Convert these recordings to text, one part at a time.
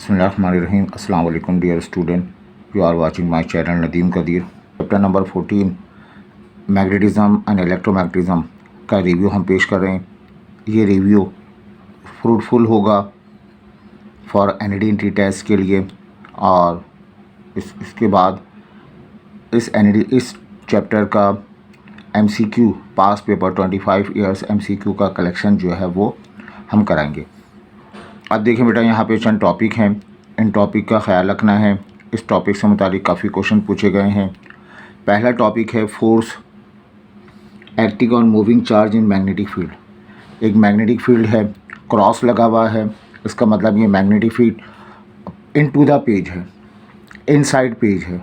Bismillahirrahmanirrahim. Assalamu alaikum dear student. You are watching my channel Nadeem Qadeer. Chapter number 14 magnetism and electromagnetism का review हम पेश कर रहे हैं. ये रिव्यू फ्रूटफुल होगा फॉर एनईडी टेस्ट के लिए. और इसके बाद इस चैप्टर का MCQ past paper 25 years MCQ का कलेक्शन जो है वो हम कराएंगे. अब देखिए बेटा, यहाँ पे चंद टॉपिक हैं. इन टॉपिक का ख्याल रखना है. इस टॉपिक से मुतालिक काफ़ी क्वेश्चन पूछे गए हैं. पहला टॉपिक है force acting on moving charge in magnetic field. एक मैग्नेटिक फील्ड है, क्रॉस लगा हुआ है. इसका मतलब ये magnetic field into the page है, इनसाइड पेज है.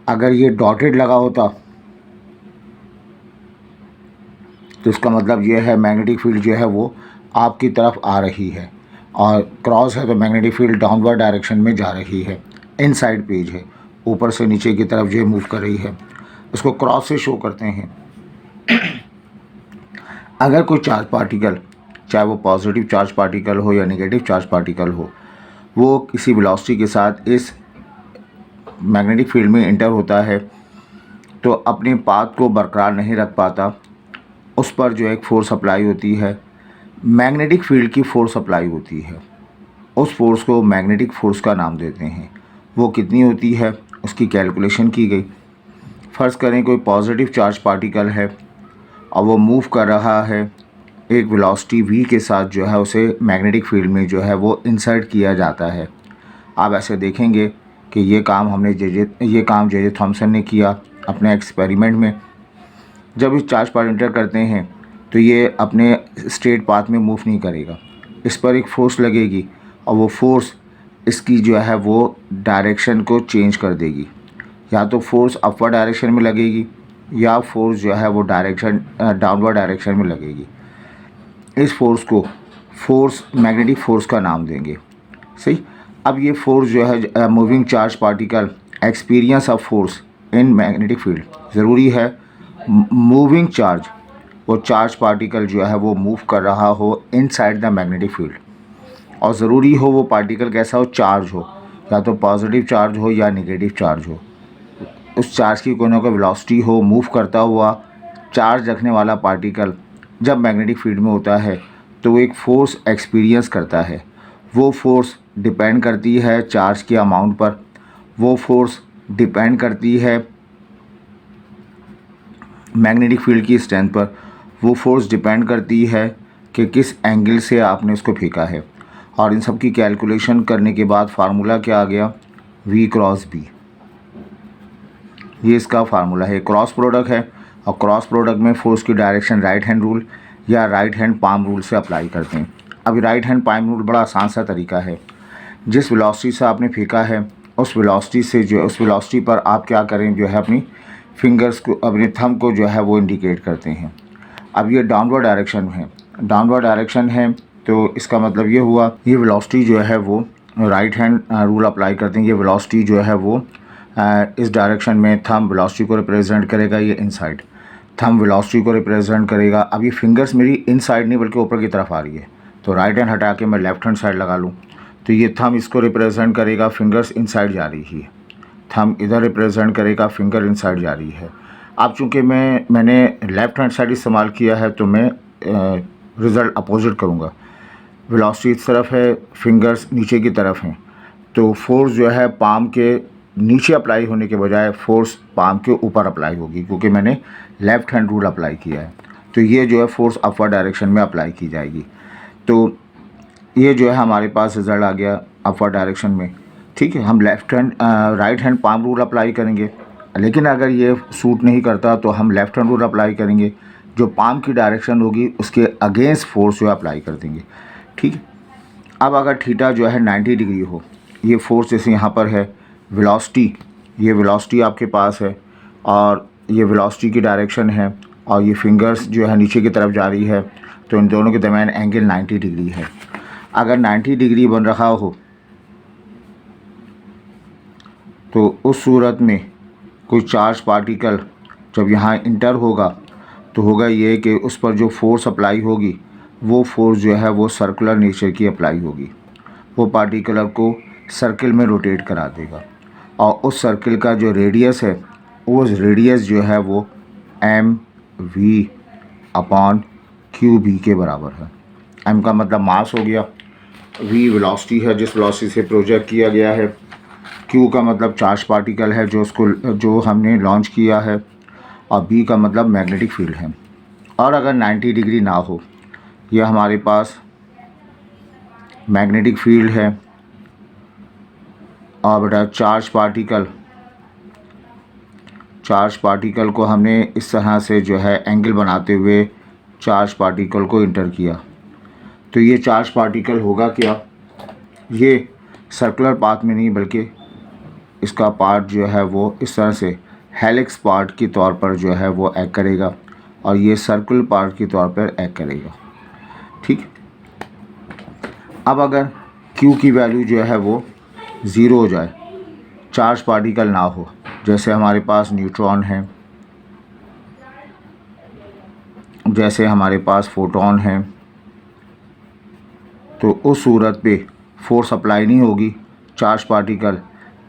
अगर ये डॉटेड लगा होता तो इसका मतलब ये है मैग्नेटिक फील्ड जो है वो आपकी तरफ आ रही है, और क्रॉस है तो मैग्नेटिक फील्ड डाउनवर्ड डायरेक्शन में जा रही है. इनसाइड पेज है, ऊपर से नीचे की तरफ जो मूव कर रही है. इसको क्रॉस से शो करते हैं. अगर कोई चार्ज पार्टिकल, चाहे वो पॉजिटिव चार्ज पार्टिकल हो या नेगेटिव चार्ज पार्टिकल हो, वो किसी वेलोसिटी के साथ इस मैग्नेटिक फील्ड में इंटर होता है तो अपने पाथ को बरकरार नहीं रख पाता. उस पर जो एक फोर्स अप्लाई होती है, मैग्नेटिक फील्ड की फोर्स अप्लाई होती है. उस फोर्स को मैग्नेटिक फोर्स का नाम देते हैं. वो कितनी होती है उसकी कैलकुलेशन की गई. फ़र्ज़ करें कोई पॉजिटिव चार्ज पार्टिकल है और वो मूव कर रहा है एक वेलोसिटी v के साथ, जो है उसे मैग्नेटिक फील्ड में जो है वो इंसर्ट किया जाता है. आप ऐसे देखेंगे कि ये काम जे थॉमसन ने किया अपने एक्सपेरिमेंट में. जब इस चार्ज पर इंटर करते हैं तो ये अपने स्ट्रेट पाथ में मूव नहीं करेगा. इस पर एक फ़ोर्स लगेगी और वो फोर्स इसकी जो है वो डायरेक्शन को चेंज कर देगी. या तो फोर्स अपवर्ड डायरेक्शन में लगेगी या फोर्स जो है वो डाउनवर्ड डायरेक्शन में लगेगी. इस फोर्स को मैग्नेटिक फोर्स का नाम देंगे. सही. अब ये फोर्स जो है moving charge particle experience of force in magnetic field. ज़रूरी है मूविंग चार्ज, वो चार्ज पार्टिकल जो है वो मूव कर रहा हो इनसाइड द मैग्नेटिक फील्ड, और ज़रूरी हो वो पार्टिकल कैसा हो, चार्ज हो, या तो पॉजिटिव चार्ज हो या नेगेटिव चार्ज हो. उस चार्ज की कोई ना कोई वेलोसिटी हो. मूव करता हुआ चार्ज रखने वाला पार्टिकल जब मैग्नेटिक फील्ड में होता है तो एक फ़ोर्स एक्सपीरियंस करता है. वो फोर्स डिपेंड करती है चार्ज के अमाउंट पर. वो फोर्स डिपेंड करती है मैग्नेटिक फील्ड की स्ट्रेंथ पर. वो फोर्स डिपेंड करती है कि किस एंगल से आपने उसको फेंका है. और इन सब की कैलकुलेशन करने के बाद फार्मूला क्या आ गया, V क्रॉस B. ये इसका फार्मूला है. क्रॉस प्रोडक्ट है, और क्रॉस प्रोडक्ट में फोर्स की डायरेक्शन राइट हैंड रूल या राइट हैंड पाम रूल से अप्लाई करते हैं. अभी राइट हैंड पाम रूल बड़ा आसान सा तरीका है. जिस वेलोसिटी से आपने फेंका है उस वेलोसिटी पर आप क्या करें, जो है अपनी फिंगर्स को, अपने थंब को जो है वो इंडिकेट करते हैं. अब ये डाउनवर्ड डायरेक्शन है तो इसका मतलब ये हुआ, ये वेलोसिटी जो है वो राइट हैंड रूल अप्लाई करते हैं. ये वेलोसिटी जो है वो इस डायरेक्शन में थंब वेलोसिटी को रिप्रेजेंट करेगा. ये इनसाइड थंब वेलोसिटी को रिप्रेजेंट करेगा. अब ये फिंगर्स मेरी इनसाइड नहीं बल्कि ऊपर की तरफ आ रही है, तो राइट हैंड हटा के मैं लेफ्ट हैंड साइड लगा लूँ तो ये थंब इसको रिप्रेजेंट करेगा, फिंगर्स इनसाइड जा रही है. थंब इधर रिप्रेजेंट करेगा, फिंगर इनसाइड जा रही है. अब चूँकि मैंने लेफ़्ट हैंड साइड इस्तेमाल किया है तो मैं रिज़ल्ट अपोजिट करूँगा. वेलोसिटी इस तरफ है, फिंगर्स नीचे की तरफ हैं, तो फोर्स जो है पाम के नीचे अप्लाई होने के बजाय फोर्स पाम के ऊपर अप्लाई होगी, क्योंकि मैंने लेफ़्ट हैंड रूल अप्लाई किया है. तो ये जो है फोर्स अपवर्ड डायरेक्शन में अप्लाई की जाएगी. तो ये जो है हमारे पास रिज़ल्ट आ गया अपवर्ड डायरेक्शन में. ठीक है, हम right hand palm rule apply करेंगे, लेकिन अगर ये सूट नहीं करता तो हम लेफ़्ट हैंड रूल अप्लाई करेंगे. जो पाम की डायरेक्शन होगी उसके अगेंस्ट फोर्स जो अप्लाई कर देंगे. ठीक है. अब अगर थीटा जो है 90 डिग्री हो, ये फोर्स जैसे यहाँ पर है, ये वेलोसिटी आपके पास है और ये वेलोसिटी की डायरेक्शन है, और ये फिंगर्स जो है नीचे की तरफ जा रही है, तो इन दोनों के दरमियान एंगल 90 डिग्री है. अगर 90 डिग्री बन रहा हो तो उस सूरत में कोई चार्ज पार्टिकल जब यहाँ इंटर होगा तो होगा ये कि उस पर जो फोर्स अप्लाई होगी वो फोर्स जो है वो सर्कुलर नेचर की अप्लाई होगी. वो पार्टिकल को सर्किल में रोटेट करा देगा और उस सर्किल का जो रेडियस है उस रेडियस जो है वो M V upon Q B के बराबर है। एम का मतलब मास हो गया, वी वेलोसिटी है जिस वेलोसिटी से प्रोजेक्ट किया गया है, क्यू का मतलब चार्ज पार्टिकल है जो हमने लॉन्च किया है, और बी का मतलब मैग्नेटिक फील्ड है। और अगर 90 डिग्री ना हो, यह हमारे पास मैग्नेटिक फील्ड है और बेटा चार्ज पार्टिकल को हमने इस तरह से जो है एंगल बनाते हुए चार्ज पार्टिकल को इंटर किया, तो ये चार्ज पार्टिकल होगा क्या, ये सर्कुलर पाथ में नहीं बल्कि इसका पार्ट जो है वो इस तरह से हेलिक्स पार्ट के तौर पर जो है वो एक्ट करेगा और ये सर्कुलर पार्ट के तौर पर एक्ट करेगा। ठीक, अब अगर Q की वैल्यू जो है वो ज़ीरो हो जाए, चार्ज पार्टिकल ना हो, जैसे हमारे पास न्यूट्रॉन है, जैसे हमारे पास फोटोन है, तो उस सूरत पे फोर्स अप्लाई नहीं होगी, चार्ज पार्टिकल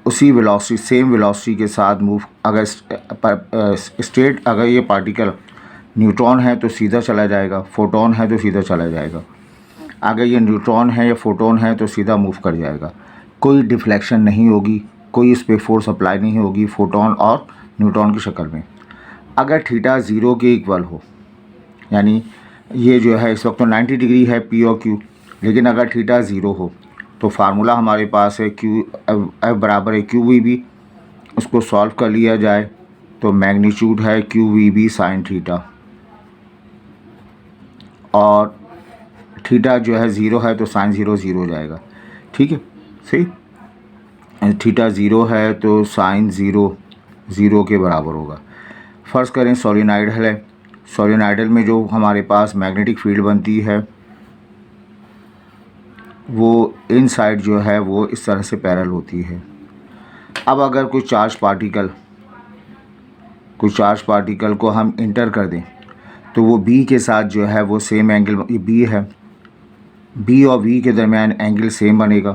उसी वेलोसिटी सेम वेलोसिटी के साथ मूव, अगर स्टेट अगर ये पार्टिकल न्यूट्रॉन है तो सीधा चला जाएगा, फोटोन है तो सीधा चला जाएगा, अगर ये न्यूट्रॉन है या फोटोन है तो सीधा मूव कर जाएगा, कोई डिफ्लेक्शन नहीं होगी, कोई इस पर फोर्स अप्लाई नहीं होगी फोटोन और न्यूट्रॉन की शक्ल में। अगर थीटा ज़ीरो के इक्वल हो, यानी ये जो है इस वक्त तो 90 डिग्री है पी और क्यू, लेकिन अगर थीटा ज़ीरो हो तो फार्मूला हमारे पास है क्यू एफ बराबर है क्यू वी बी, उसको सॉल्व कर लिया जाए तो मैग्नीट्यूड है Q V B sine theta, और थीटा जो है ज़ीरो है तो साइन ज़ीरो ज़ीरो हो जाएगा। ठीक है, सही, थीटा ज़ीरो है तो साइन ज़ीरो ज़ीरो के बराबर होगा। फ़र्ज़ करें सोलेनोइडल है, सोलेनोइडल में जो हमारे पास मैग्नेटिक फील्ड बनती है वो इनसाइड जो है वो इस तरह से पैरेलल होती है। अब अगर कोई चार्ज पार्टिकल को हम इंटर कर दें तो वो बी के साथ जो है वो सेम एंगल, ये बी है, बी और वी के दरमियान एंगल सेम बनेगा,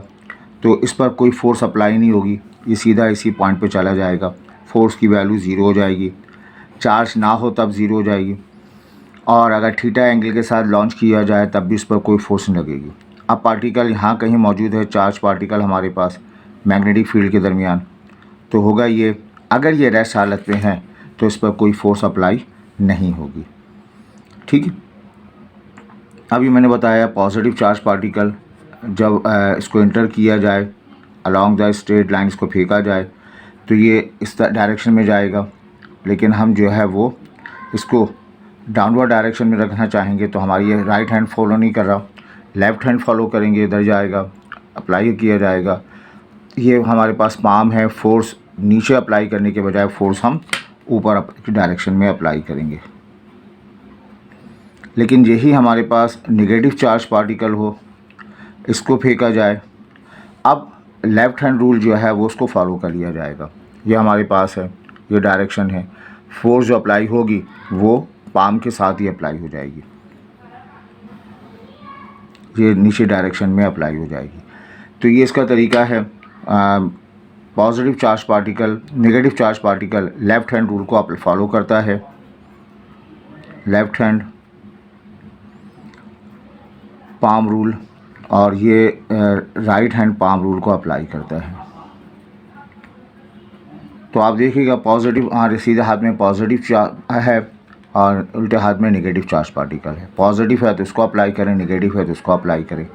तो इस पर कोई फोर्स अप्लाई नहीं होगी, ये सीधा इसी पॉइंट पे चला जाएगा, फोर्स की वैल्यू ज़ीरो हो जाएगी, चार्ज ना हो तब ज़ीरो हो जाएगी, और अगर थीटा एंगल के साथ लॉन्च किया जाए तब भी इस पर कोई फोर्स नहीं लगेगी। अब पार्टिकल यहाँ कहीं मौजूद है, चार्ज पार्टिकल हमारे पास मैग्नेटिक फील्ड के दरमियान, तो होगा ये, अगर ये रेस्ट हालत में है तो इस पर कोई फोर्स अप्लाई नहीं होगी। ठीक है, अभी मैंने बताया पॉजिटिव चार्ज पार्टिकल जब इसको इंटर किया जाए अलॉन्ग द स्ट्रेट लाइन, इसको फेंका जाए तो ये इस डायरेक्शन में जाएगा, लेकिन हम जो है वो इसको डाउनवर्ड डायरेक्शन में रखना चाहेंगे तो हमारी ये राइट हैंड फॉलो नहीं कर रहा, लेफ़्ट हैंड फॉलो करेंगे, इधर जाएगा, अप्लाई किया जाएगा। ये हमारे पास पाम है, फोर्स नीचे अप्लाई करने के बजाय फोर्स हम ऊपर की डायरेक्शन में अप्लाई करेंगे। लेकिन यही हमारे पास नेगेटिव चार्ज पार्टिकल हो, इसको फेंका जाए, अब लेफ़्ट हैंड रूल जो है वो उसको फॉलो कर लिया जाएगा। ये हमारे पास है, ये डायरेक्शन है, फोर्स जो अप्लाई होगी वो पाम के साथ ही अप्लाई हो जाएगी, ये नीचे डायरेक्शन में अप्लाई हो जाएगी। तो ये इसका तरीका है। Positive charge particle, negative charge particle left hand rule को फॉलो करता है, लेफ़्ट हैंड पाम रूल, और ये राइट हैंड पाम रूल को अप्लाई करता है। तो आप देखिएगा पॉजिटिव सीधे हाथ में पॉजिटिव चार्ज है और उल्टे हाथ में नेगेटिव चार्ज पार्टिकल है, पॉजिटिव है तो इसको अप्लाई करें, नेगेटिव है तो इसको अप्लाई करें,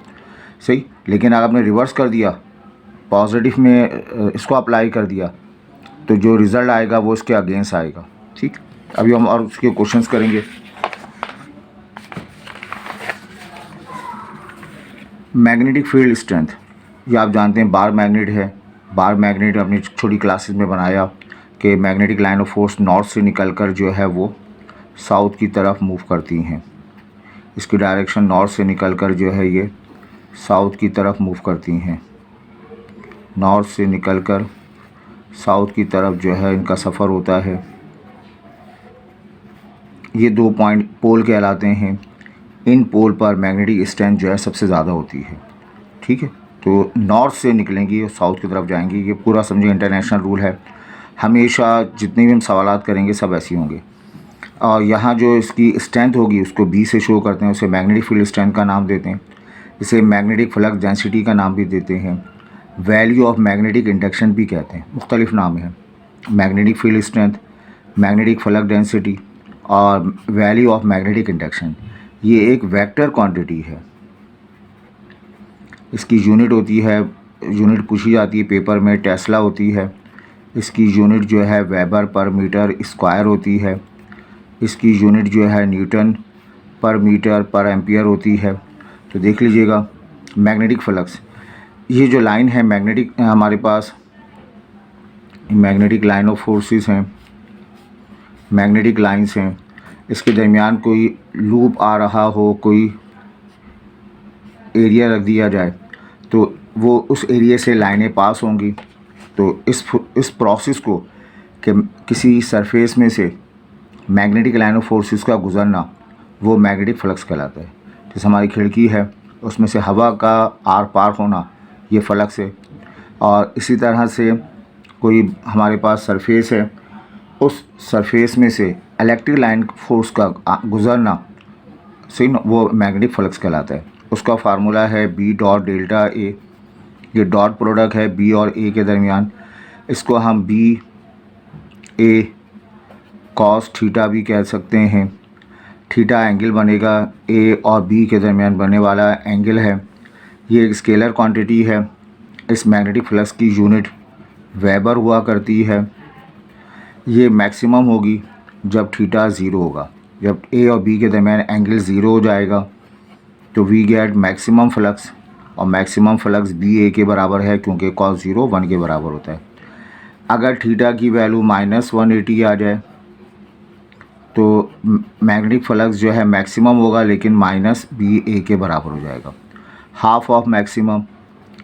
सही। लेकिन अगर आपने रिवर्स कर दिया, पॉजिटिव में इसको अप्लाई कर दिया, तो जो रिज़ल्ट आएगा वो इसके अगेंस्ट आएगा। ठीक, अभी हम और उसके क्वेश्चंस करेंगे। मैग्नेटिक फील्ड स्ट्रेंथ, ये आप जानते हैं बार मैग्नेट है, बार मैग्नेट अपनी छोटी क्लासेस में बनाया कि magnetic line of force north से निकलकर जो है वो साउथ की तरफ मूव करती हैं, इसकी डायरेक्शन नॉर्थ से निकलकर जो है ये साउथ की तरफ मूव करती हैं, नॉर्थ से निकलकर साउथ की तरफ जो है इनका सफ़र होता है। ये 2 पॉइंट पोल कहलाते हैं, इन पोल पर मैग्नेटिक स्ट्रेंथ जो है सबसे ज़्यादा होती है। ठीक है, तो नॉर्थ से निकलेंगी और साउथ की तरफ जाएंगी। ये पूरा समझिए इंटरनेशनल रूल है, हमेशा जितने भी हम सवालात करेंगे सब ऐसे होंगे। और यहाँ जो इसकी स्ट्रेंथ होगी उसको बी से शो करते हैं, उसे मैग्नेटिक फील्ड स्ट्रेंथ का नाम देते हैं, इसे मैग्नेटिक फ्लक्स डेंसिटी का नाम भी देते हैं, वैल्यू ऑफ मैग्नेटिक इंडक्शन भी कहते हैं, मुख्तलिफ नाम हैं। Magnetic field strength, magnetic flux density और वैल्यू ऑफ मैग्नेटिक इंडक्शन, ये एक वेक्टर क्वांटिटी है। इसकी यूनिट होती है, यूनिट पूछी जाती है पेपर में, टेस्ला होती है। इसकी यूनिट जो है वेबर पर मीटर स्क्वायर होती है। इसकी यूनिट जो है न्यूटन पर मीटर पर एम्पियर होती है। तो देख लीजिएगा मैग्नेटिक फ्लक्स, ये जो लाइन है मैग्नेटिक, हमारे पास मैग्नेटिक लाइन ऑफ फोर्सेस हैं, मैग्नेटिक लाइंस हैं, इसके दरमियान कोई लूप आ रहा हो, कोई एरिया रख दिया जाए तो वो उस एरिया से लाइनें पास होंगी। तो इस प्रोसेस को कि किसी सरफेस में से मैग्नेटिक लाइन ऑफ फोर्सेस का गुज़रना वो मैग्नेटिक फ्लक्स कहलाता है। जैसे हमारी खिड़की है उसमें से हवा का आर पार होना ये फ्लक्स है। और इसी तरह से कोई हमारे पास सरफेस है, उस सरफेस में से इलेक्ट्रिक लाइन फोर्स का गुज़रना सही ना, वो मैग्नेटिक फ्लक्स कहलाता है। उसका फार्मूला है बी डॉट डेल्टा ए, ये डॉट प्रोडक्ट है बी और ए के दरमियान, इसको हम बी ए कॉस थीटा भी कह सकते हैं। थीटा एंगल बनेगा ए और बी के दरमियान बनने वाला एंगल है। ये एक स्केलर क्वांटिटी है। इस मैग्नेटिक फ्लक्स की यूनिट वेबर हुआ करती है। ये मैक्सिमम होगी जब थीटा ज़ीरो होगा, जब ए और बी के दरमियान एंगल ज़ीरो हो जाएगा तो वी गेट मैक्सिमम फ्लक्स, और मैक्सिमम फ्लक्स बी ए के बराबर है क्योंकि कॉस ज़ीरो 1 के बराबर होता है। अगर थीटा की वैल्यू -180 आ जाए तो मैग्नेटिक फ्लक्स जो है मैक्सिमम होगा लेकिन माइनस बी ए के बराबर हो जाएगा, हाफ ऑफ मैक्सिमम।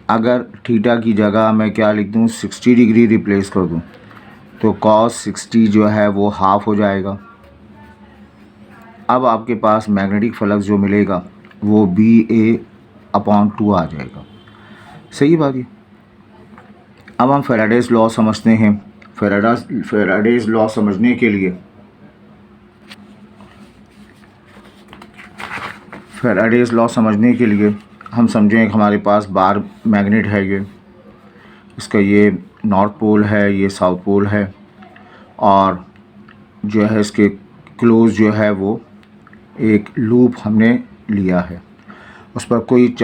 अगर थीटा की जगह मैं क्या लिख दूँ, 60 डिग्री रिप्लेस कर दूँ तो cos 60 जो है वो हाफ हो जाएगा। अब आपके पास मैग्नेटिक फ्लक्स जो मिलेगा वो BA/2 आ जाएगा। सही बात है। अब हम फैराडेज लॉ समझते हैं। फैराडेज लॉ समझने के लिए हम समझें कि हमारे पास बार मैग्नेट है, ये इसका ये नॉर्थ पोल है, ये साउथ पोल है, और जो है इसके क्लोज जो है वो एक लूप हमने लिया है, उस पर कोई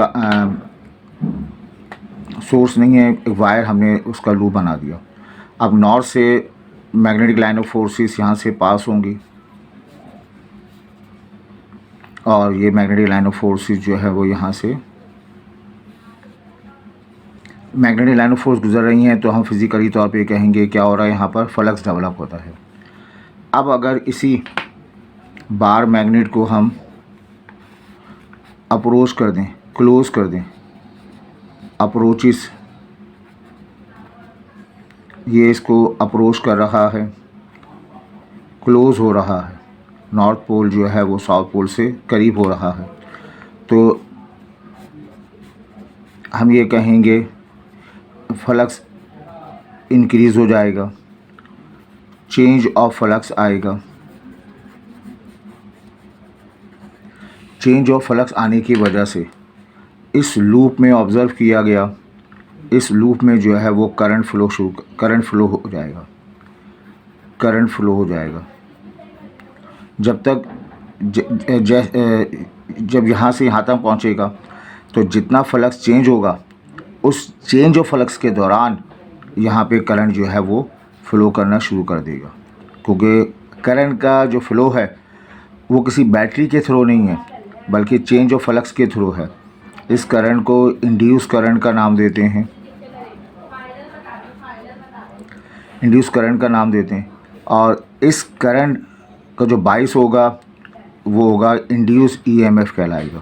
सोर्स नहीं है, एक वायर हमने उसका लूप बना दिया। अब नॉर्थ से मैग्नेटिक लाइन ऑफ फोर्सेस यहाँ से पास होंगी और ये मैग्नेटिक लाइन ऑफ फोर्सेस जो है वो यहाँ से मैग्नेटिक लाइन ऑफ फोर्स गुजर रही हैं, तो हम फिज़िकली तौर पे कहेंगे क्या हो रहा है, यहाँ पर फ्लक्स डेवलप होता है। अब अगर इसी बार मैग्नेट को हम अप्रोच कर दें, क्लोज़ कर दें, अप्रोचिस, ये इसको अप्रोच कर रहा है, क्लोज़ हो रहा है, नॉर्थ पोल जो है वो साउथ पोल से करीब हो रहा है, तो हम ये कहेंगे फ्लक्स इंक्रीज़ हो जाएगा, चेंज ऑफ फ्लक्स आएगा। चेंज ऑफ फ्लक्स आने की वजह से इस लूप में ऑब्ज़र्व किया गया, इस लूप में जो है वो करंट फ्लो हो जाएगा। जब तक जब यहाँ से यहाँ तक पहुँचेगा तो जितना फ्लक्स चेंज होगा उस चेंज ऑफ फ्लक्स के दौरान यहाँ पे करंट जो है वो फ़्लो करना शुरू कर देगा, क्योंकि करंट का जो फ़्लो है वो किसी बैटरी के थ्रू नहीं है बल्कि चेंज ऑफ फ्लक्स के थ्रू है। इस करंट को इंड्यूस करंट का नाम देते हैं, और इस करंट का जो बाइस होगा वो होगा इंड्यूस EMF कहलाएगा,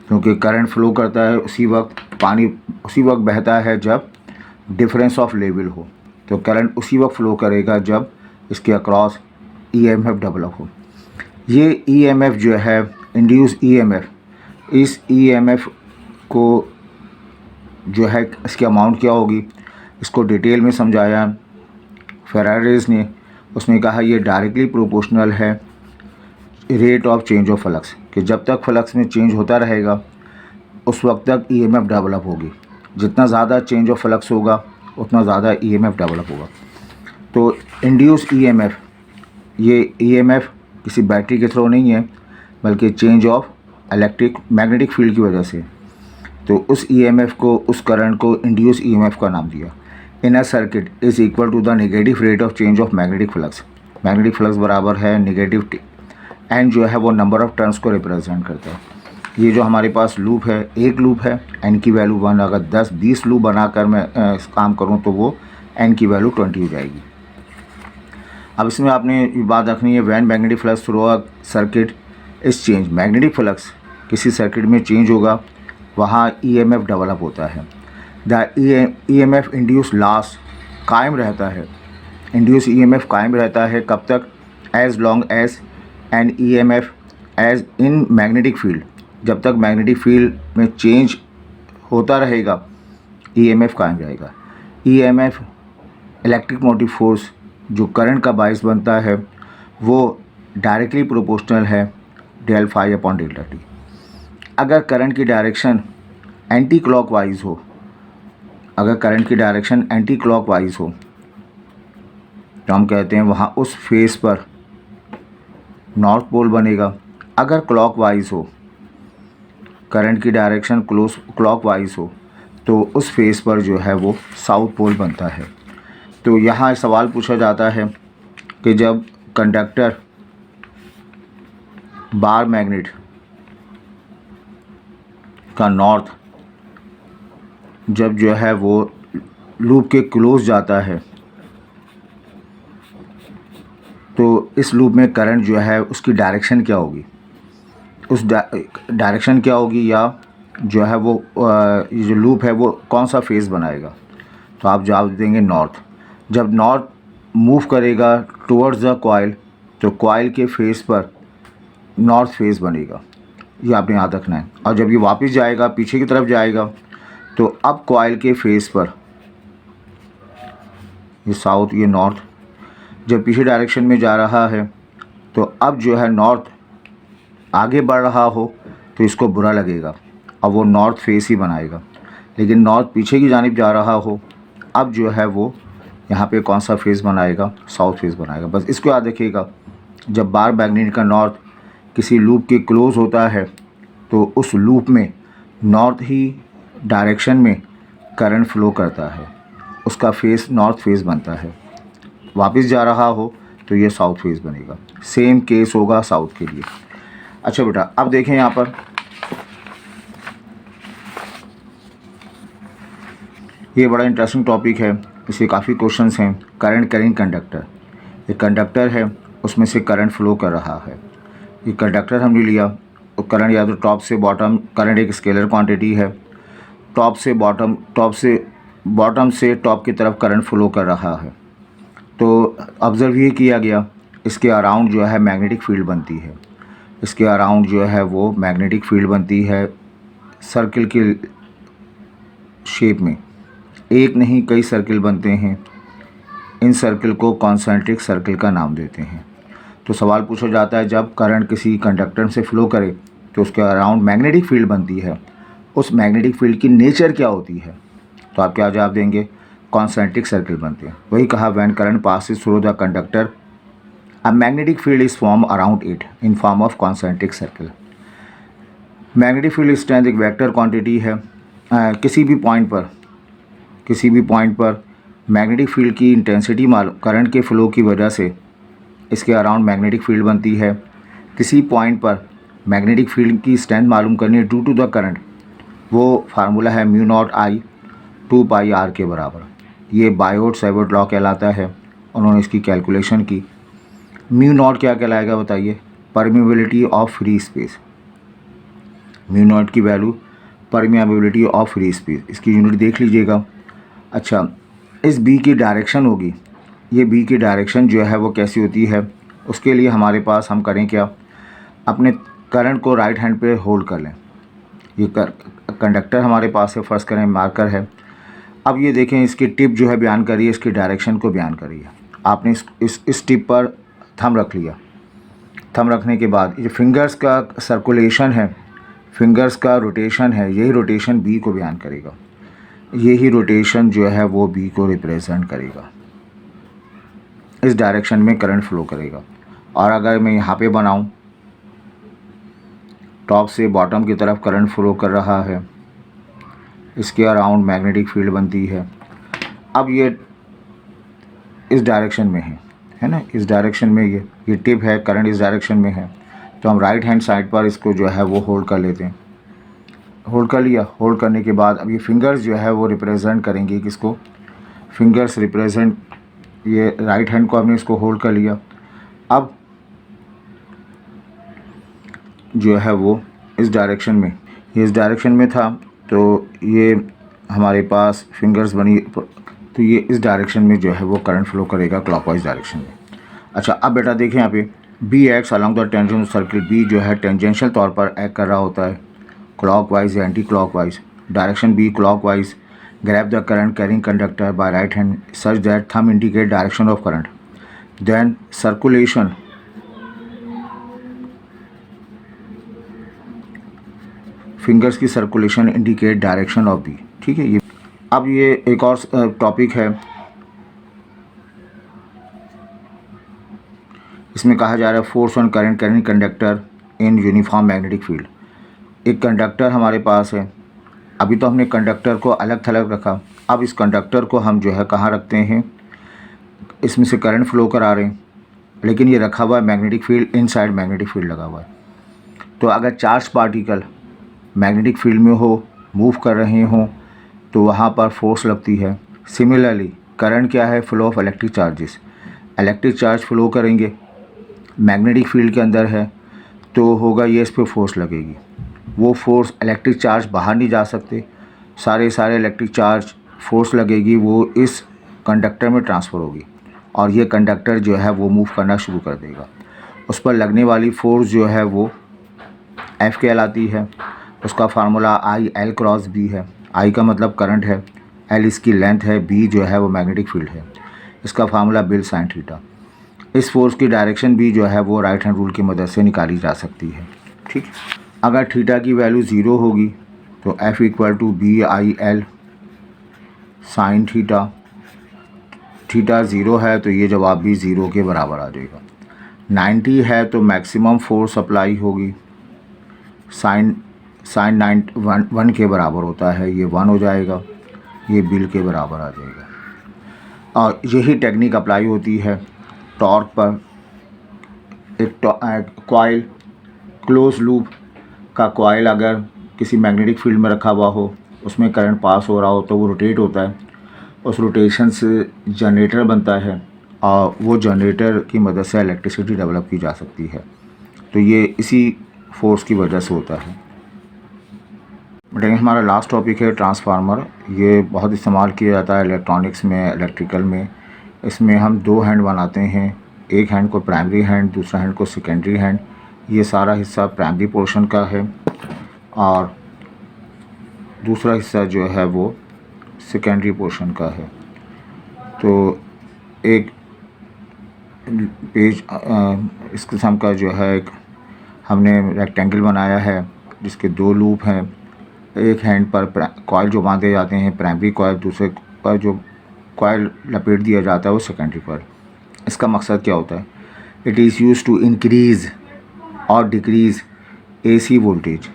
क्योंकि करंट फ्लो करता है उसी वक्त, पानी उसी वक्त बहता है जब डिफरेंस ऑफ लेवल हो, तो करंट उसी वक्त फ्लो करेगा जब इसके अक्रॉस EMF डेवलप हो। ये EMF जो है इंड्यूस EMF, इस EMF को जो है इसकी अमाउंट क्या होगी इसको डिटेल में समझाया फेराडेज ने। उसने कहा ये डायरेक्टली प्रोपोर्शनल है rate of change of flux, कि जब तक फ्लक्स में चेंज होता रहेगा उस वक्त तक ईएमएफ डेवलप होगी। जितना ज़्यादा चेंज ऑफ फ्लक्स होगा उतना ज़्यादा ईएमएफ डेवलप होगा। तो इंड्यूस ईएमएफ, ये ईएमएफ किसी बैटरी के थ्रू नहीं है बल्कि change of electric magnetic field की वजह से। तो उस ईएमएफ को, उस करंट को इंड्यूस ईएमएफ का नाम दिया। In a circuit is equal to the negative rate of change of magnetic flux. Magnetic flux बराबर है नेगेटिव एन जो है वो नंबर ऑफ़ टर्न्स को रिप्रेजेंट करता है। ये जो हमारे पास लूप है, एक लूप है, एन की वैल्यू 1, अगर 10-20 लूप बनाकर मैं काम करूँ तो वो एन की वैल्यू 20 हो जाएगी। अब इसमें आपने बात रखनी है when magnetic flux through a circuit is change. Magnetic flux किसी सर्किट में चेंज होगा, वहाँ ईएमएफ डेवलप होता है। द ईएमएफ इंड्यूस लास्ट कायम रहता है। इंड्यूस ईएमएफ कायम रहता है कब तक? As long as an EMF as in magnetic field. जब तक मैग्नेटिक फील्ड में चेंज होता रहेगा ईएमएफ कायम रहेगा। ईएमएफ इलेक्ट्रिक मोटिव फोर्स जो करंट का बायस बनता है वो डायरेक्टली प्रोपोर्शनल है del phi upon delta T. अगर करंट की डायरेक्शन एंटी क्लॉकवाइज हो, अगर करंट की डायरेक्शन एंटी क्लॉकवाइज हो तो हम कहते हैं वहाँ उस फेस पर नॉर्थ पोल बनेगा। अगर क्लॉकवाइज हो, करंट की डायरेक्शन क्लॉकवाइज हो तो उस फेस पर जो है वो साउथ पोल बनता है। तो यहाँ सवाल पूछा जाता है कि जब कंडक्टर बार मैग्नेट का नॉर्थ जब जो है वो लूप के क्लोज जाता है तो इस लूप में करंट जो है उसकी डायरेक्शन क्या होगी, उस डायरेक्शन क्या होगी, या जो है वो ये जो लूप है वो कौन सा फेस बनाएगा। तो आप जवाब देंगे नॉर्थ। जब नॉर्थ मूव करेगा टुवर्ड्स द कॉइल तो कॉइल के फेस पर नॉर्थ फेस बनेगा, ये आपने याद रखना है। और जब ये वापस जाएगा, पीछे की तरफ जाएगा, तो अब कॉइल के फेस पर ये साउथ, ये नॉर्थ, जब पीछे डायरेक्शन में जा रहा है तो अब जो है नॉर्थ आगे बढ़ रहा हो तो इसको बुरा लगेगा और वो नॉर्थ फेस ही बनाएगा। लेकिन नॉर्थ पीछे की जानिब जा रहा हो, अब जो है वो यहाँ पे कौन सा फेस बनाएगा, साउथ फेस बनाएगा। बस इसको याद रखिएगा। जब बार मैग्नेट का नॉर्थ किसी लूप के क्लोज होता है तो उस लूप में नॉर्थ ही डायरेक्शन में करंट फ्लो करता है, उसका फेस नॉर्थ फेस बनता है। वापस जा रहा हो तो ये साउथ फेस बनेगा। सेम केस होगा साउथ के लिए। अच्छा बेटा, अब देखें यहाँ पर ये बड़ा इंटरेस्टिंग टॉपिक है, इसके काफ़ी क्वेश्चंस हैं। करंट कैरिंग कंडक्टर, एक कंडक्टर है उसमें से करंट फ्लो कर रहा है। ये कंडक्टर हमने लिया तो करंट या तो टॉप से बॉटम, करंट एक स्केलर क्वांटिटी है, टॉप से बॉटम से टॉप की तरफ करंट फ्लो कर रहा है। तो ऑब्ज़र्व ये किया गया इसके अराउंड जो है मैग्नेटिक फील्ड बनती है, इसके अराउंड जो है वो मैग्नेटिक फील्ड बनती है सर्किल के शेप में। एक नहीं कई सर्किल बनते हैं, इन सर्किल को कॉन्सेंट्रिक सर्किल का नाम देते हैं। तो सवाल पूछा जाता है जब करंट किसी कंडक्टर से फ्लो करे तो उसके अराउंड मैग्नेटिक फील्ड बनती है, उस मैग्नेटिक फील्ड की नेचर क्या होती है? तो आप क्या जवाब देंगे? कॉन्सेंट्रिक सर्किल बनते हैं। वही कहा when current passes through the conductor a magnetic field is form around it in form of concentric circle. Magnetic field strength एक वेक्टर क्वांटिटी है। किसी भी पॉइंट पर मैग्नेटिक फील्ड की इंटेंसिटी करंट के फ्लो की वजह से इसके अराउंड मैग्नेटिक फील्ड बनती है। किसी पॉइंट पर मैग्नेटिक फील्ड की स्ट्रेंथ मालूम करनी है ड्यू टू द करंट, वो फार्मूला है mu naught I 2 pi R के बराबर। ये बायोट-सैवर्ट लॉ कहलाता है, उन्होंने इसकी कैलकुलेशन की। म्यू नॉट क्या कहलाएगा बताइए? Permeability of free space. Mu naught की value permeability of free space, इसकी यूनिट देख लीजिएगा। अच्छा, इस बी की डायरेक्शन होगी, ये बी की डायरेक्शन जो है वो कैसी होती है, उसके लिए हमारे पास हम करें क्या, अपने करंट को राइट हैंड पे होल्ड कर लें। ये कंडक्टर हमारे पास है, फ़र्ज़ करें मार्कर है। अब ये देखें इसकी टिप जो है बयान करिए, इसकी डायरेक्शन को बयान करिए। आपने इस टिप पर थंब रख लिया। थंब रखने के बाद ये फिंगर्स का सर्कुलेशन है, फिंगर्स का रोटेशन है, यही रोटेशन बी को बयान करेगा। यही रोटेशन जो है वो बी को रिप्रेजेंट करेगा, इस डायरेक्शन में करंट फ्लो करेगा। और अगर मैं यहाँ पे बनाऊँ, टॉप से बॉटम की तरफ करंट फ्लो कर रहा है, इसके अराउंड मैग्नेटिक फील्ड बनती है। अब ये इस डायरेक्शन में है ना, इस डायरेक्शन में ये टिप है, करंट इस डायरेक्शन में है, तो हम राइट हैंड साइड पर इसको जो है वो होल्ड कर लेते हैं। होल्ड कर लिया। होल्ड करने के बाद अब ये फिंगर्स जो है वो रिप्रेजेंट करेंगे किसको, फिंगर्स रिप्रेजेंट, ये राइट हैंड को हमने इसको होल्ड कर लिया। अब जो है वो इस डायरेक्शन में, ये इस डायरेक्शन में था, तो ये हमारे पास फिंगर्स बनी, तो ये इस डायरेक्शन में जो है वो करंट फ्लो करेगा क्लॉकवाइज डायरेक्शन में। अच्छा, अब बेटा देखें यहाँ पे B X along the tangential circle, B जो है टेंजेंशियल तौर पर एक्ट कर रहा होता है क्लॉकवाइज या anti clockwise. Direction B clockwise. Grab the current carrying conductor by right hand such that thumb indicate direction of current, then circulation, fingers की circulation indicate direction of B. ठीक है। ये अब ये एक और टॉपिक है, इसमें कहा जा रहा है force on current carrying conductor in uniform magnetic field. एक कंडक्टर हमारे पास है, अभी तो हमने कंडक्टर को अलग थलग रखा, अब इस कंडक्टर को हम जो है कहाँ रखते हैं, इसमें से करंट फ्लो करा रहे हैं, लेकिन ये रखा हुआ है magnetic field, inside magnetic field लगा हुआ है। तो अगर चार्ज पार्टिकल मैग्नेटिक फील्ड में हो, मूव कर रहे हों, तो वहाँ पर फोर्स लगती है। सिमिलरली करंट क्या है, flow of electric charges, electric charge flow करेंगे, मैग्नेटिक फील्ड के अंदर है, तो होगा ये, इस पर फोर्स लगेगी। वो फोर्स, इलेक्ट्रिक चार्ज बाहर नहीं जा सकते, सारे इलेक्ट्रिक चार्ज, फोर्स लगेगी, वो इस कंडक्टर में ट्रांसफ़र होगी और ये कंडक्टर जो है वो मूव करना शुरू कर देगा। उस पर लगने वाली फोर्स जो है वो F कहलाती है। उसका formula I L cross B है। I का मतलब करंट है, L इसकी लेंथ है, B जो है वो मैग्नेटिक फील्ड है। इसका फार्मूला बिल साइन थीटा। इस फोर्स की डायरेक्शन भी जो है वो राइट हैंड रूल की मदद से निकाली जा सकती है। ठीक, अगर थीटा की वैल्यू 0 होगी तो F equal to BIL sine theta. Theta 0 है तो ये जवाब भी 0 के बराबर आ जाएगा। 90 है तो मैक्सिमम फोर्स अप्लाई होगी, साइन 1 के बराबर होता है, ये 1 हो जाएगा, ये बिल के बराबर आ जाएगा। और यही टेक्निक अप्लाई होती है टॉर्क पर। एक कॉइल, क्लोज लूप का कॉइल अगर किसी मैग्नेटिक फील्ड में रखा हुआ हो, उसमें करंट पास हो रहा हो, तो वो रोटेट होता है, उस रोटेशन से जनरेटर बनता है और वो जनरेटर की मदद से इलेक्ट्रिसिटी डेवलप की जा सकती है। तो ये इसी फोर्स की वजह से होता है। बेटा हमारा लास्ट टॉपिक है ट्रांसफार्मर। ये बहुत इस्तेमाल किया जाता है इलेक्ट्रॉनिक्स में, इलेक्ट्रिकल में। इसमें हम 2 हैंड बनाते हैं, एक हैंड को प्राइमरी हैंड, दूसरा हैंड को सेकेंडरी हैंड। ये सारा हिस्सा प्राइमरी पोर्शन का है और दूसरा हिस्सा जो है वो सेकेंडरी पोर्शन का है। तो एक पेज इस किस्म का जो है एक हमने रेक्टेंगल बनाया है जिसके 2 लूप हैं। एक हैंड पर कॉइल जो बांधे जाते हैं प्राइमरी कॉइल, दूसरे पर जो कॉइल लपेट दिया जाता है वो सेकेंडरी कॉइल। इसका मकसद क्या होता है, it is use to increase और डिक्रीज़ AC वोल्टेज।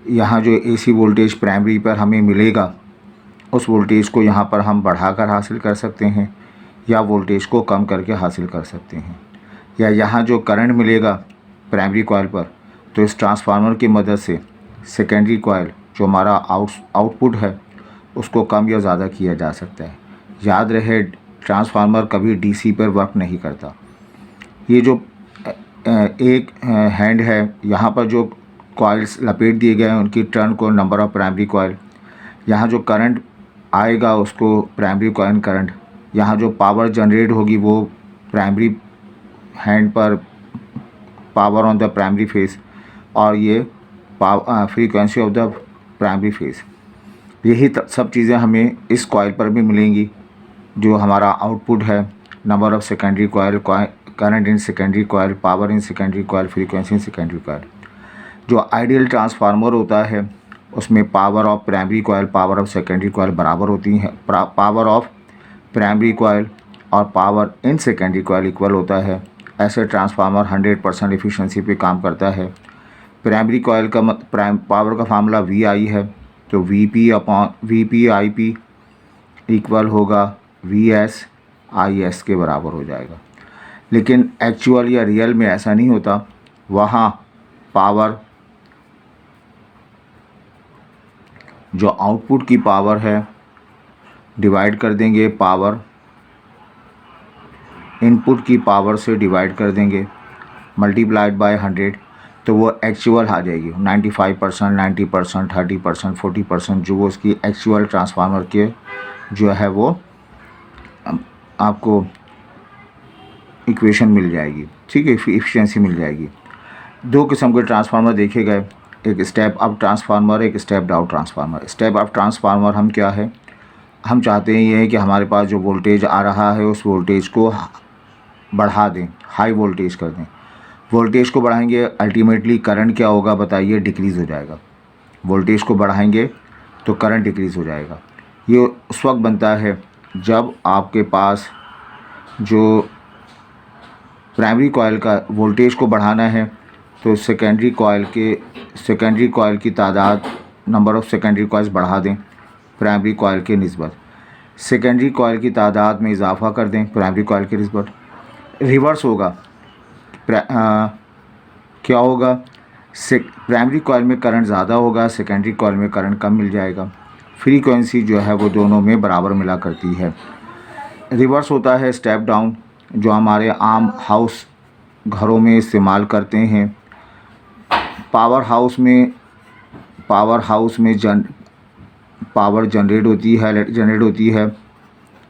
यहाँ जो AC वोल्टेज प्राइमरी पर हमें मिलेगा, उस वोल्टेज को यहाँ पर हम बढ़ाकर हासिल कर सकते हैं या वोल्टेज को कम करके हासिल कर सकते हैं। या यहाँ जो करंट मिलेगा प्राइमरी कॉइल पर, तो इस ट्रांसफार्मर की मदद से सेकेंडरी कॉइल जो हमारा आउटपुट है उसको कम या ज़्यादा किया जा सकता है। याद रहे ट्रांसफार्मर कभी DC पर वर्क नहीं करता। ये जो एक हैंड है, यहाँ पर जो कॉइल्स लपेट दिए गए हैं उनकी टर्न को नंबर ऑफ प्राइमरी कॉइल, यहाँ जो करंट आएगा उसको प्राइमरी कॉइल करंट, यहाँ जो पावर जनरेट होगी वो प्राइमरी हैंड पर power on the primary face, और ये frequency of the primary phase. यही सब चीज़ें हमें इस कॉइल पर भी मिलेंगी। जो हमारा आउटपुट है, number of secondary coil, current in secondary coil, power in secondary coil, frequency in secondary coil. जो आइडियल ट्रांसफार्मर होता है उसमें power of primary coil, power of secondary coil बराबर होती हैं। पावर ऑफ प्राइमरी कॉइल और power in secondary coil equal होता है। ऐसे ट्रांसफार्मर 100% एफिशिएंसी पे काम करता है। प्राइमरी कॉइल का पावर का फार्मूला VI है, तो VP/IP इक्वल होगा VS/IS के बराबर हो जाएगा। लेकिन एक्चुअल या रियल में ऐसा नहीं होता। वहाँ पावर, जो आउटपुट की पावर है, डिवाइड कर देंगे पावर इनपुट की पावर से डिवाइड कर देंगे, मल्टीप्लाइड बाय 100, तो वो एक्चुअल आ जाएगी। 95%, 90%, 30%, 40% जो वो उसकी एक्चुअल ट्रांसफार्मर के जो है वो आपको इक्वेशन मिल जाएगी। ठीक है, एफिशिएंसी मिल जाएगी। दो किस्म के ट्रांसफार्मर देखे गए, एक स्टेप अप ट्रांसफार्मर, एक step down transformer. Step up transformer हम क्या है, हम चाहते हैं ये है कि हमारे पास जो वोल्टेज आ रहा है उस वोल्टेज को बढ़ा दें, हाई वोल्टेज कर दें। वोल्टेज को बढ़ाएंगे, अल्टीमेटली करंट क्या होगा बताइए, डिक्रीज़ हो जाएगा। वोल्टेज को बढ़ाएंगे तो करंट डिक्रीज़ हो जाएगा। ये उस वक्त बनता है जब आपके पास जो प्राइमरी कॉइल का वोल्टेज को बढ़ाना है तो सेकेंडरी कॉइल की तादाद, नंबर ऑफ़ सेकेंडरी कॉइल्स बढ़ा दें प्राइमरी कॉइल के निस्बत। सेकेंडरी कॉइल की तादाद में इजाफा कर दें प्राइमरी कॉइल के निस्बत। रिवर्स होगा, क्या होगा, प्राइमरी कॉइल में करंट ज़्यादा होगा, सेकेंडरी कॉइल में करंट कम मिल जाएगा। फ्रीक्वेंसी जो है वो दोनों में बराबर मिला करती है। रिवर्स होता है स्टेप डाउन, जो हमारे आम हाउस घरों में इस्तेमाल करते हैं। पावर हाउस में पावर जनरेट होती है।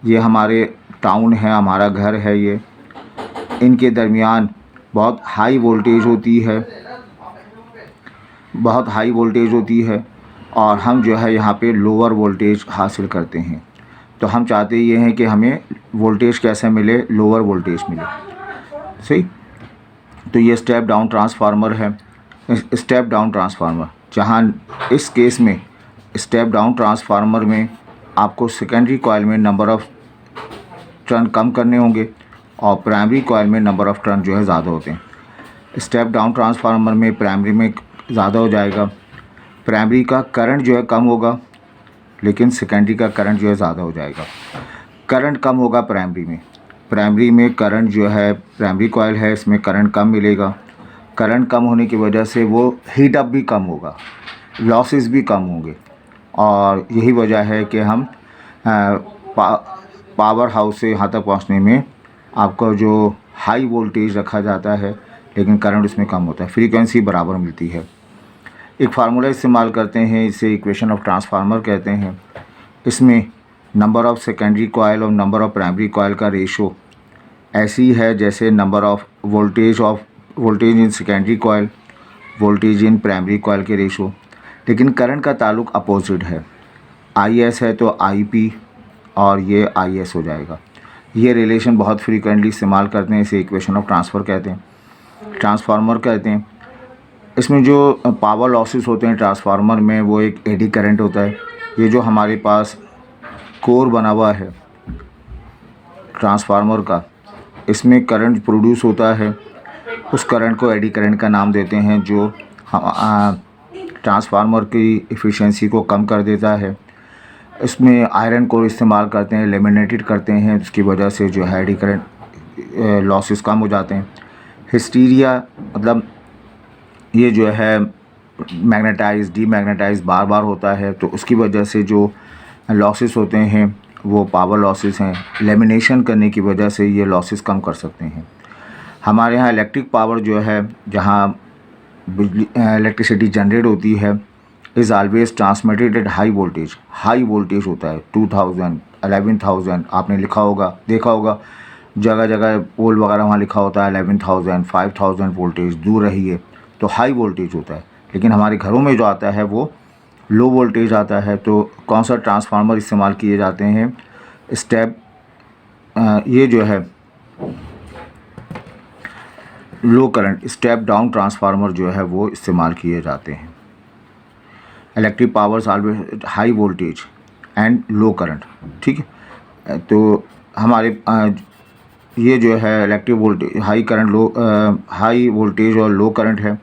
ये हमारे टाउन है, हमारा घर है, ये इनके दरमियान बहुत हाई वोल्टेज होती है और हम जो है यहाँ पे लोअर वोल्टेज हासिल करते हैं। तो हम चाहते ये हैं कि हमें वोल्टेज कैसे मिले, लोअर वोल्टेज मिले। सही, तो ये स्टेप डाउन ट्रांसफार्मर है। स्टेप डाउन ट्रांसफार्मर, जहाँ इस केस में स्टेप डाउन ट्रांसफार्मर में आपको सेकेंडरी कॉइल में नंबर ऑफ़ टर्न कम करने होंगे और प्राइमरी कॉइल में नंबर ऑफ़ टर्न जो है ज़्यादा होते हैं। स्टेप डाउन ट्रांसफार्मर में प्राइमरी में ज़्यादा हो जाएगा, प्राइमरी का करंट जो है कम होगा, लेकिन सेकेंडरी का करंट जो है ज़्यादा हो जाएगा। करंट कम होगा प्राइमरी में करंट जो है, प्राइमरी कॉइल है इसमें करंट कम मिलेगा। करंट कम होने की वजह से वो हीट अप भी कम होगा, लॉसेस भी कम होंगे और यही वजह है कि हम पावर हाउस से यहाँ तक पहुँचने में आपको जो हाई वोल्टेज रखा जाता है लेकिन करंट उसमें कम होता है, फ्रीक्वेंसी बराबर मिलती है। एक फार्मूला इस्तेमाल करते हैं, इसे इक्वेशन ऑफ ट्रांसफार्मर कहते हैं। इसमें नंबर ऑफ़ सेकेंडरी कॉइल और नंबर ऑफ़ प्राइमरी कॉइल का रेशो ऐसी है जैसे number of voltage in secondary coil, voltage in primary coil के रेशो। लेकिन करंट का ताल्लुक अपोजिट है, IS है तो IP और ये IS हो जाएगा। ये रिलेशन बहुत फ्रीक्वेंटली इस्तेमाल करते हैं, इसे इक्वेशन ऑफ ट्रांसफार्मर कहते हैं। इसमें जो पावर लॉसेस होते हैं ट्रांसफार्मर में, वो एक एडी करंट होता है। ये जो हमारे पास कोर बना हुआ है ट्रांसफार्मर का, इसमें करंट प्रोड्यूस होता है, उस करंट को एडी करंट का नाम देते हैं, जो ट्रांसफार्मर की एफिशिएंसी को कम कर देता है। इसमें आयरन कोर इस्तेमाल करते हैं, लेमिनेटेड करते हैं, उसकी वजह से जो है एडी करंट लॉसेस कम हो जाते हैं। हिस्टीरिया मतलब ये जो है मैग्नेटाइज डीमैग्नेटाइज बार बार होता है, तो उसकी वजह से जो लॉसेस होते हैं वो पावर लॉसेस हैं। लेमिनेशन करने की वजह से ये लॉसेस कम कर सकते हैं। हमारे यहाँ इलेक्ट्रिक पावर जो है, जहाँ बिजली इलेक्ट्रिसिटी जनरेट होती है, is always transmitted at high voltage होता है। 2000, 11,000 आपने देखा होगा जगह जगह पोल वगैरह वहाँ लिखा होता है 11,000, 5,000 वोल्टेज दूर रही है, तो हाई वोल्टेज होता है। लेकिन हमारे घरों में जो आता है वो लो वोल्टेज आता है तो कौन सा ट्रांसफार्मर इस्तेमाल किए जाते हैं, स्टेप ये जो है लो करंट स्टेप डाउन ट्रांसफार्मर जो है वो इस्तेमाल किए जाते हैं। Electric powers always high voltage and low current, ठीक है। तो हमारे ये जो है electric voltage high current high voltage और लो करंट है,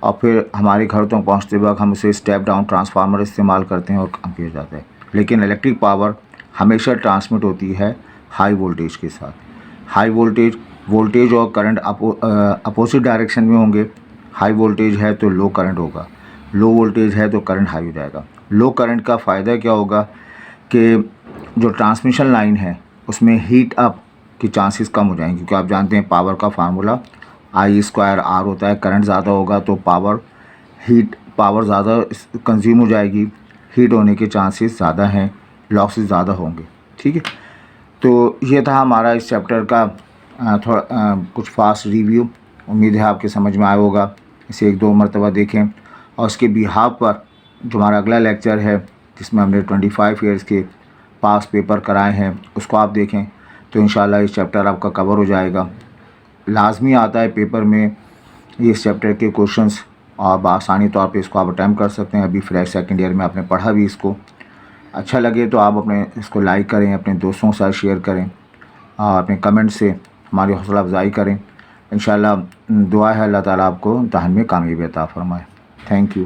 और फिर हमारे घर तक पहुंचते वक्त हम इसे स्टेप डाउन ट्रांसफार्मर इस्तेमाल करते हैं और काम किया जाता है। लेकिन इलेक्ट्रिक पावर हमेशा ट्रांसमिट होती है हाई वोल्टेज के साथ। हाई वोल्टेज और करंट अपोजिट डायरेक्शन में होंगे। हाई वोल्टेज है तो लो करंट होगा, लो वोल्टेज है तो करंट हाई हो जाएगा। लो करंट का फ़ायदा क्या होगा कि जो ट्रांसमिशन लाइन है उसमें हीट अप की चांसेस कम हो जाएंगे, क्योंकि आप जानते हैं पावर का फार्मूला I²R होता है। करंट ज़्यादा होगा तो पावर ज़्यादा कंज्यूम हो जाएगी, हीट होने के चांसेस ज़्यादा हैं, लॉसेस ज़्यादा होंगे, ठीक है। तो ये था हमारा इस चैप्टर का थोड़ा कुछ फास्ट रिव्यू। उम्मीद है आपके समझ में आया होगा। इसे 1-2 मरतबा देखें, और उसके बिहाफ पर जो हमारा अगला लेक्चर है जिसमें हमने 25 ईयर्स के पास पेपर कराए हैं उसको आप देखें, तो इंशाल्लाह इस चैप्टर आपका कवर हो जाएगा। लाजमी आता है पेपर में इस चैप्टर के क्वेश्चंस, और बआसानी तौर पे इसको आप अटैम्प्ट कर सकते हैं। अभी फ्रेश सेकेंड ईयर में आपने पढ़ा भी इसको। अच्छा लगे तो आप अपने इसको लाइक करें, अपने दोस्तों के साथ शेयर करें, और अपने कमेंट से हमारी हौसला अफजाई करें। इंशाल्लाह दुआ है अल्लाह ताला आपको इम्तिहान में कामयाबी अता फरमाए। Thank you.